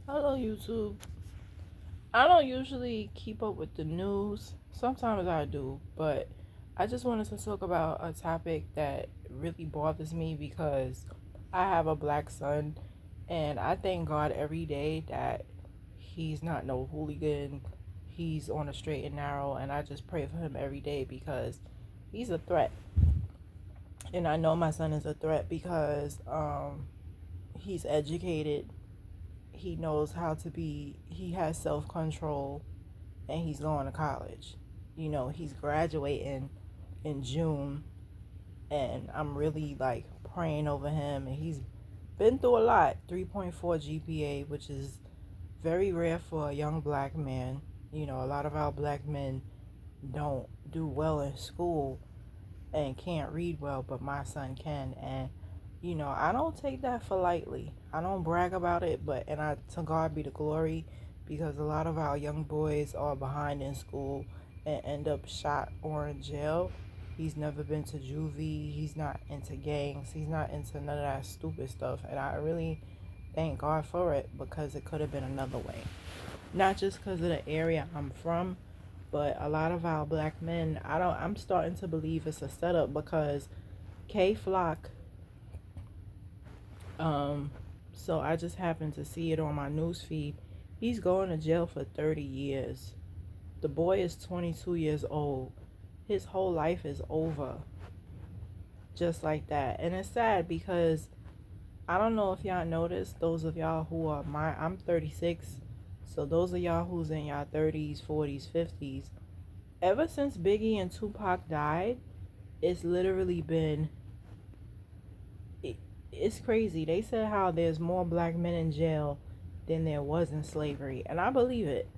Hello, YouTube. I don't usually keep up with the news. Sometimes I do, but I just wanted to talk about a topic that really bothers me because I have a black son, and I thank God every day that he's not no hooligan. He's on a straight and narrow, and I just pray for him every day because he's a threat. And I know my son is a threat because he's educated, he knows how to be, he has self control, and he's going to college. He's graduating in June, and I'm really like praying over him. And he's been through a lot. 3.4 GPA, which is very rare for a young black man. A lot of our black men don't do well in school and can't read well, but my son can. And I don't take that for lightly. I don't brag about it, but and I to God be the glory, because a lot of our young boys are behind in school and end up shot or in jail. He's never been to juvie. He's not into gangs. He's not into none of that stupid stuff. And I really thank God for it, because it could have been another way. Not just because of the area I'm from, but a lot of our black men, I'm starting to believe it's a setup, because K Flock, um, so I just happened to see it on my news feed. He's going to jail for 30 years. The boy is 22 years old. His whole life is over just like that. And it's sad because I don't know if y'all noticed, those of y'all who are I'm 36. So those of y'all who's in y'all 30s, 40s, 50s, ever since Biggie and Tupac died, it's literally been it, it's crazy. They said how there's more black men in jail than there was in slavery, and I believe it.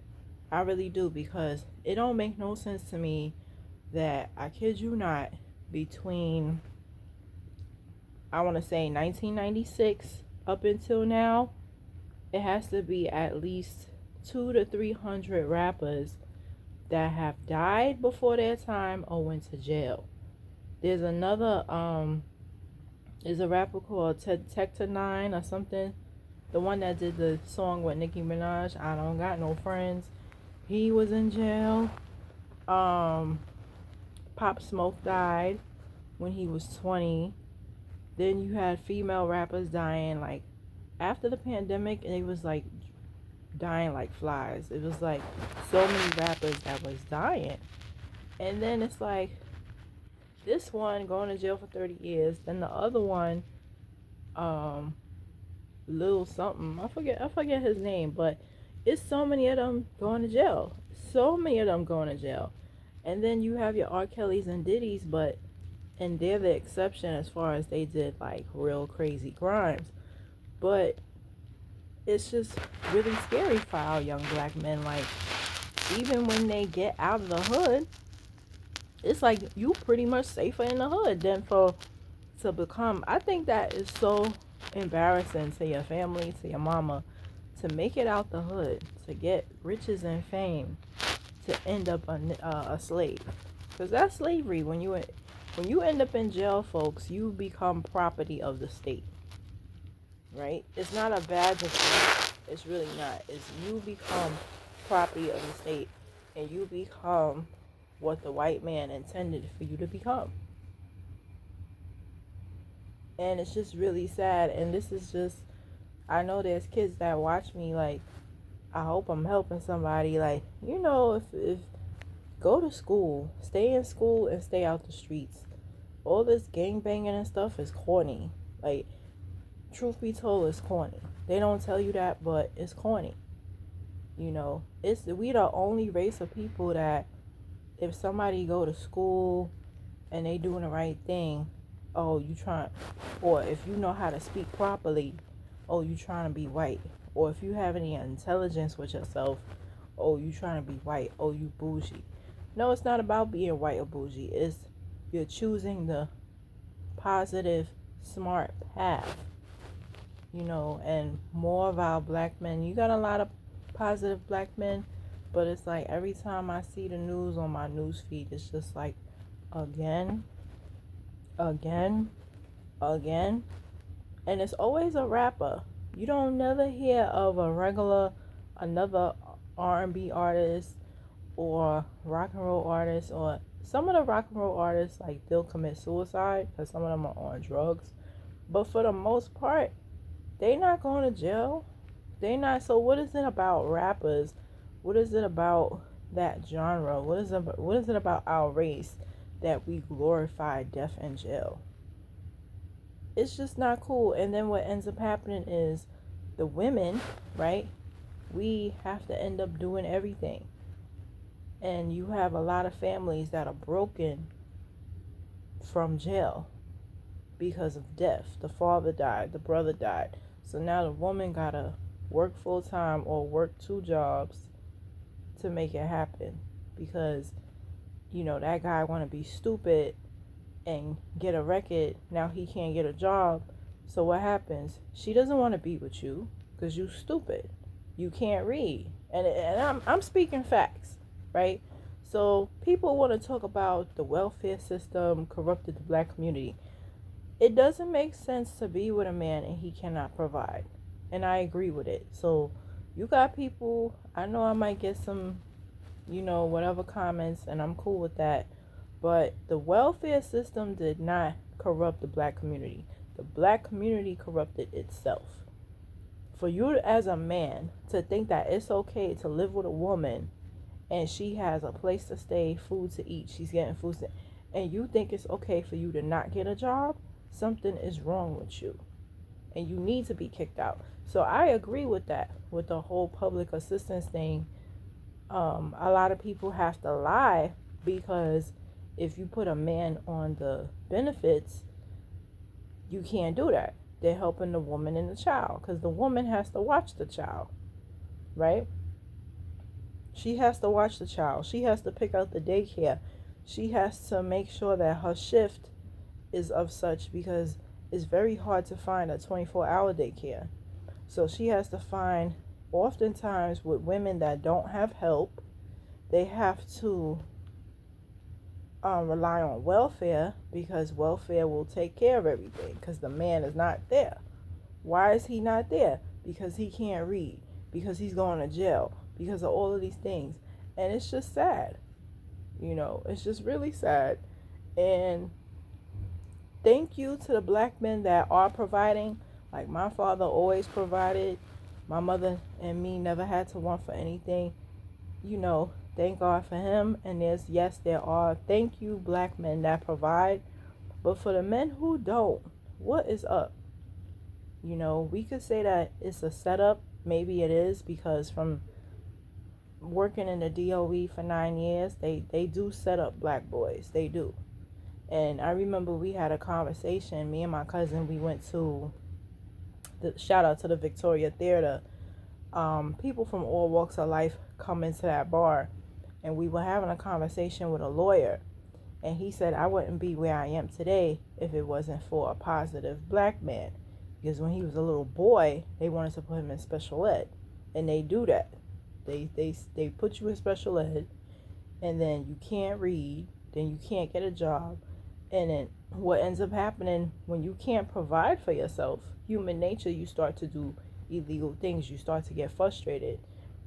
I really do, because it don't make no sense to me that, I kid you not, between, I want to say, 1996 up until now, it has to be at least 200 to 300 rappers that have died before their time or went to jail. There's another is a rapper called Tecta Nine or something. The one that did the song with Nicki Minaj, I Don't Got No Friends. He was in jail. Um, Pop Smoke died when he was 20. Then you had female rappers dying like after the pandemic, and it was like dying like flies. It was like so many rappers that was dying. And then it's like this one going to jail for 30 years. Then the other one, um, Lil something. I forget his name, but it's so many of them going to jail. So many of them going to jail. And then you have your R. Kelly's and Diddy's, and they're the exception as far as they did like real crazy crimes. But it's just really scary for our young black men. Like, even when they get out of the hood, it's like you pretty much safer in the hood than for to become. I think that is so embarrassing to your family, to your mama, to make it out the hood, to get riches and fame, to end up a slave, because that's slavery. When you end up in jail, folks, you become property of the state, right? It's not a badge of honor. It's really not. It's you become property of the state, and you become what the white man intended for you to become. And it's just really sad. And this is just, I know there's kids that watch me, like, I hope I'm helping somebody. Like, if go to school, stay in school, and stay out the streets. All this gang banging and stuff is corny. Like, truth be told, it's corny. They don't tell you that, but it's corny. It's we the only race of people that, if somebody go to school and they doing the right thing, oh, you trying, or if you know how to speak properly, oh, you trying to be white, or if you have any intelligence with yourself, oh, you trying to be white, oh, you bougie. No, it's not about being white or bougie. It's you're choosing the positive, smart path. And more of our black men. You got a lot of positive black men, but it's like every time I see the news on my news feed, it's just like again, again, again, and it's always a rapper. You don't never hear of another R&B artist or rock and roll artists, or some of the rock and roll artists, like, they'll commit suicide because some of them are on drugs. But for the most part, they not going to jail. They not. So what is it about rappers? What is it about that genre? What is it about our race that we glorify death and jail? It's just not cool. And then what ends up happening is the women, right? We have to end up doing everything. And you have a lot of families that are broken from jail because of death. The father died, the brother died. So now the woman gotta work full time or work two jobs to make it happen, because that guy want to be stupid and get a record. Now he can't get a job. So what happens? She doesn't want to be with you because you stupid. You can't read. And I'm speaking facts, right? So people want to talk about the welfare system corrupted the black community. It doesn't make sense to be with a man and he cannot provide. And I agree with it. So you got people, I know I might get some, whatever comments, and I'm cool with that. But the welfare system did not corrupt the black community. The black community corrupted itself. For you as a man to think that it's okay to live with a woman and she has a place to stay, food to eat, she's getting food to, and you think it's okay for you to not get a job, something is wrong with you. And you need to be kicked out. So I agree with that, with the whole public assistance thing. A lot of people have to lie, because if you put a man on the benefits, you can't do that. They're helping the woman and the child, because the woman has to watch the child, right? She has to watch the child. She has to pick out the daycare. She has to make sure that her shift is of such, because it's very hard to find a 24-hour daycare. So she has to find, oftentimes with women that don't have help, they have to rely on welfare, because welfare will take care of everything, because the man is not there. Why is he not there? Because he can't read, because he's going to jail, because of all of these things. And it's just sad. It's just really sad. And thank you to the black men that are providing. Like, my father always provided. My mother and me never had to want for anything. Thank God for him. And there are, thank you, black men that provide. But for the men who don't, what is up? We could say that it's a setup. Maybe it is, because from working in the DOE for 9 years, they do set up black boys. They do. And I remember we had a conversation, me and my cousin, we went to shout out to the Victoria Theater. People from all walks of life come into that bar, and we were having a conversation with a lawyer, and he said, I wouldn't be where I am today if it wasn't for a positive black man, because when he was a little boy, they wanted to put him in special ed, and they do that. They put you in special ed, and then you can't read, then you can't get a job, and then what ends up happening when you can't provide for yourself, human nature, you start to do illegal things. You start to get frustrated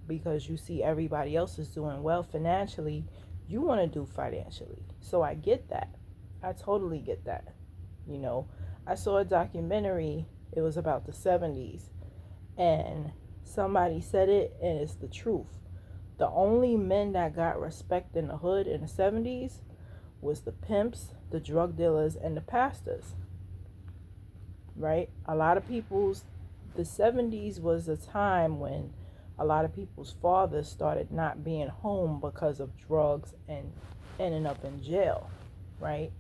because you see everybody else is doing well financially. You want to do financially. So I get that. I totally get that. I saw a documentary. It was about the 70s. And somebody said it, and it's the truth. The only men that got respect in the hood in the 70s was the pimps, the drug dealers, and the pastors. Right? A lot of the 70s was a time when a lot of people's fathers started not being home because of drugs and ending up in jail, right?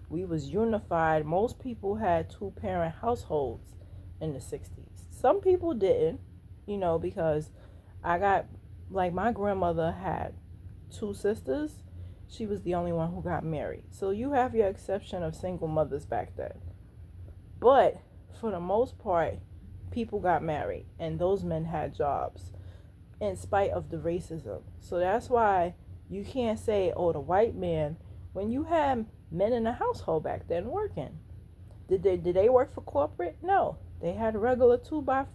We was unified. Most people had 2-parent households in the 60s. Some people didn't, because my grandmother had 2 sisters. She was the only one who got married. So you have your exception of single mothers back then. But for the most part, people got married, and those men had jobs in spite of the racism. So that's why you can't say, the white man, when you had men in the household back then working. Did they work for corporate? No. They had regular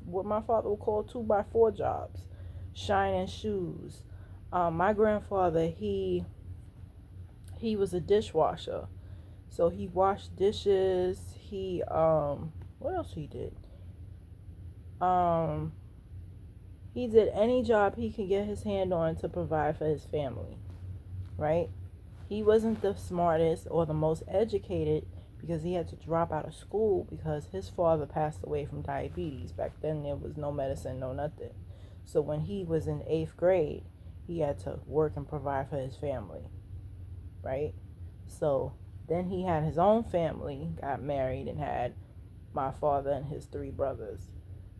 what my father would call 2x4 jobs, shining shoes. My grandfather, he was a dishwasher, so he washed dishes. What else he did? He did any job he could get his hand on to provide for his family, right? He wasn't the smartest or the most educated because he had to drop out of school because his father passed away from diabetes. Back then there was no medicine, no nothing. So when he was in 8th grade, he had to work and provide for his family, right? So then he had his own family, got married, and had my father and his 3 brothers.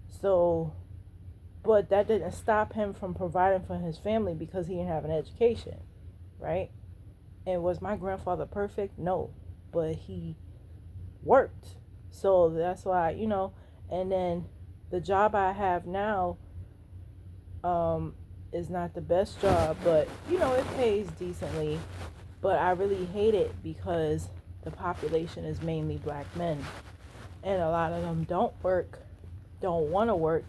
So, but that didn't stop him from providing for his family because he didn't have an education, right? And was my grandfather perfect? No, but he worked. So that's why, and then the job I have now is not the best job, but it pays decently. But I really hate it because the population is mainly black men, and a lot of them don't work, don't want to work,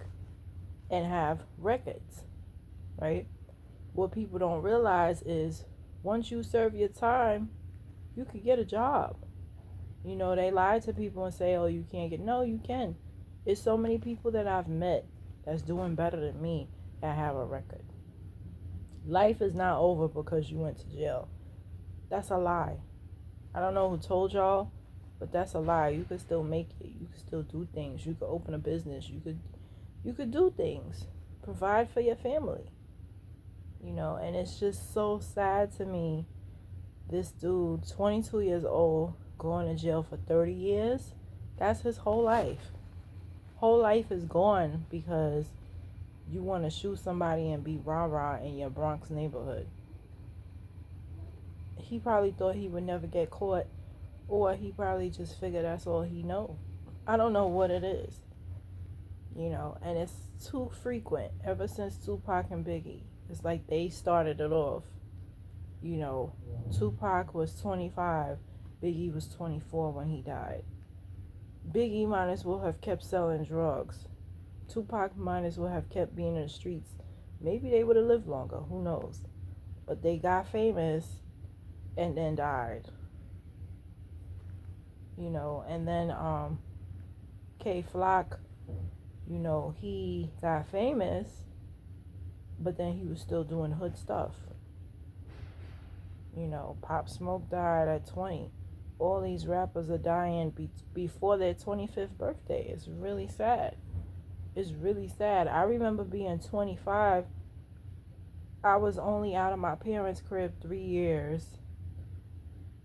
and have records, right? What people don't realize is once you serve your time, you could get a job. They lie to people and say, oh, you can't get. No, you can. There's so many people that I've met that's doing better than me that have a record. Life is not over because you went to jail. That's a lie. I don't know who told y'all, but that's a lie. You could still make it. You could still do things. You could open a business. You could do things. Provide for your family. And it's just so sad to me. This dude, 22 years old, going to jail for 30 years. That's his whole life. Whole life is gone because you want to shoot somebody and be rah-rah in your Bronx neighborhood. He probably thought he would never get caught, or he probably just figured that's all he know. I don't know what it is. And it's too frequent ever since Tupac and Biggie. It's like they started it off. Tupac was 25, Biggie was 24 when he died. Biggie might as well have kept selling drugs. Tupac might as well have kept being in the streets. Maybe they would have lived longer, who knows. But they got famous and then died. And then K Flock, he got famous, but then he was still doing hood stuff. Pop Smoke died at 20. All these rappers are dying before their 25th birthday. It's really sad. It's really sad. I remember being 25. I was only out of my parents' crib 3 years,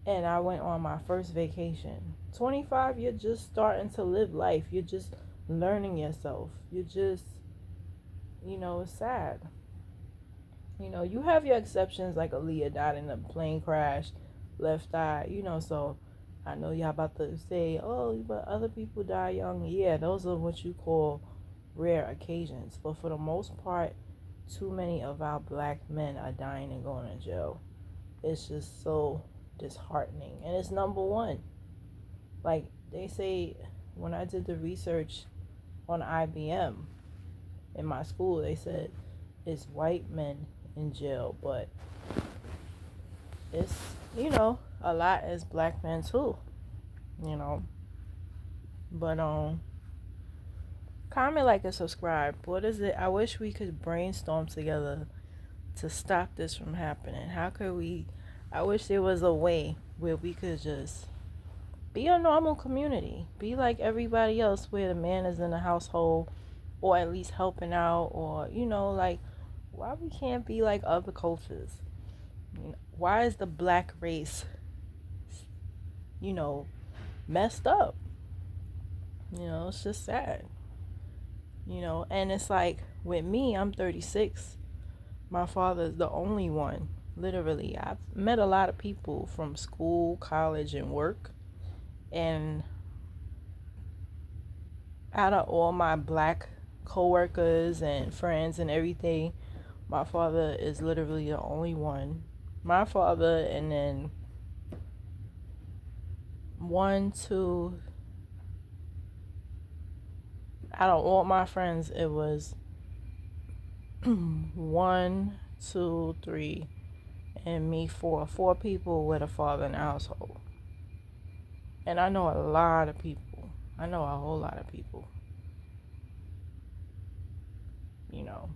and I went on my first vacation. 25, you're just starting to live life. You're just learning yourself. You're just, it's sad. You have your exceptions, like Aaliyah died in a plane crash, left eye, so I know y'all about to say, oh, but other people die young. Yeah, those are what you call rare occasions. But for the most part, too many of our black men are dying and going to jail. It's just so disheartening. And it's number one. Like they say, when I did the research on IBM in my school, they said it's white men in jail, but it's a lot as black men too, but comment, like, and subscribe. What is it? I wish we could brainstorm together to stop this from happening. How could we? I wish there was a way where we could just be a normal community, be like everybody else, where the man is in the household or at least helping out, or like, why we can't be like other cultures? Why is the black race, messed up? It's just sad. And it's like with me, I'm 36. My father's the only one. Literally, I've met a lot of people from school, college, and work. And out of all my black coworkers and friends and everything, my father is literally the only one. My father, and then 1, 2, Out of all my friends, it was one, two, three, and me, four. Four people with a father in the household. And I know a lot of people. I know a whole lot of people, you know.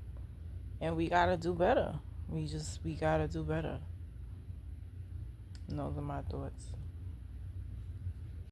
And we gotta do better. We gotta do better. Those are my thoughts.